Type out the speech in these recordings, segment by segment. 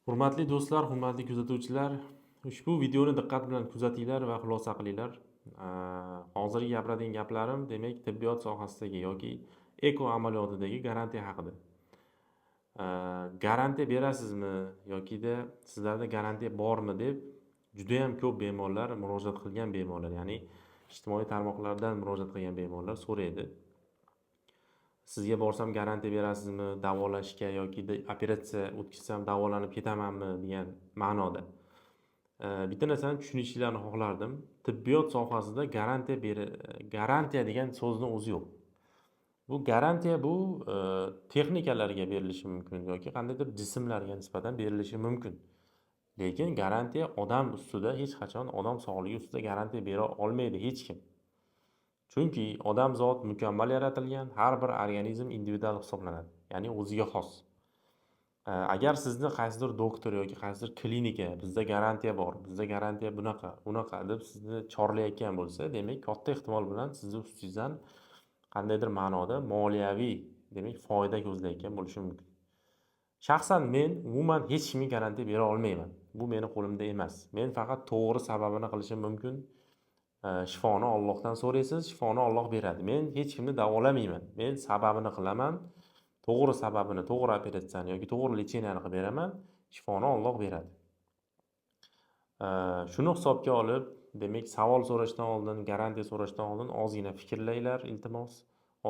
Hurmatli do'stlar, hurmatli kuzatuvchilar, ushbu videoni diqqat bilan kuzatinglar va xulosa qilinglar. Hozirgi gapiradigan gaplarim, demak, tibbiyot sohasidagi yoki eko amaliyotidagi garantiya haqida. Garantiya berasizmi yokida sizlarda garantiya bormi deb juda ham ko'p bemorlar murojaat qilgan bemorlar, ya'ni ijtimoiy tarmoqlardan murojaat qilgan bemorlar so'raydi. Sizga borsam garantiya berasizmi davolashga yoki operatsiya o'tkazsam davolanib ketamanmi degan ma'noda. Bitta narsani tushunishlarini xohlardim. Tibbiyot sohasida garantiya degan so'zni o'zi yo'q. Bu garantiya texnikalarga berilishi mumkin yoki qandaydir jismlarga nisbatan berilishi mumkin. Lekin garantiya odam ustida hech qachon odam sog'ligi ustida garantiya bera olmaydi hech kim. Chunki odam zot mukammal yaratilgan, har bir organizm individual hisoblanadi, ya'ni o'ziga xos. Agar sizni qaysidir doktor yoki qaysidir klinika bizda garantiya bor, bizda garantiya bunaqa deb sizni chorlayotgan bo'lsa, demak katta ehtimol bilan sizni ustingizdan qandaydir ma'noda moliyaviy, demak foyda ko'zlayotgan bo'lishi mumkin. Shaxsan men umuman hech kimga garantiya bera olmayman. Bu meni qo'limda emas. Men faqat to'g'ri sababini qilishim mumkin. Shifoni Allohdan so'raysiz, shifoni Alloh beradi. Men hech kimni davolamayman. Men sababini qilaman. To'g'ri sababini, to'g'ri operatsiyani yoki to'g'ri lecheniyani qilib beraman. Shifoni Alloh beradi. Shuni hisobga olib, demak, savol so'rashdan oldin, garantiya so'rashdan oldin ozgina fikrlanglar, iltimos,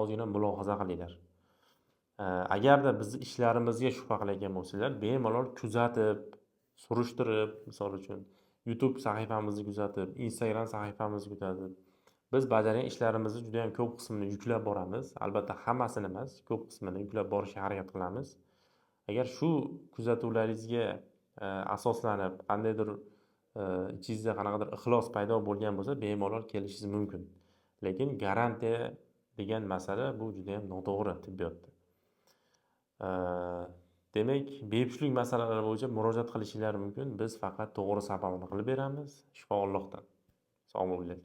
ozgina mulohaza qilinglar. Agarda bizni ishlarimizga shubha qiladigan bo'lsanglar, bemalol kuzatib, surishtirib, misol uchun YouTube sahifamizni kuzatib, Instagram sahifamizni kuzatib, biz bajargan ishlarimizni juda ham ko'p qismini yuklab boramiz. Albatta hammasini emas, ko'p qismini yuklab borishga harakat qilamiz. Agar shu kuzatuvlaringizga asoslanib, qandaydir ichingizda qanaqadir ixlos paydo bo'lgan bo'lsa, bemalol kelishingiz mumkin. Lekin garantiya degan masala bu juda ham noto'g'ri tibbiyotda. Demak, bepushtlik masalalari bo'yicha murojaat qilishingiz mumkin. Biz faqat to'g'ri sababini qilib beramiz. Shifo Allohdan. Sog' bo'linglar.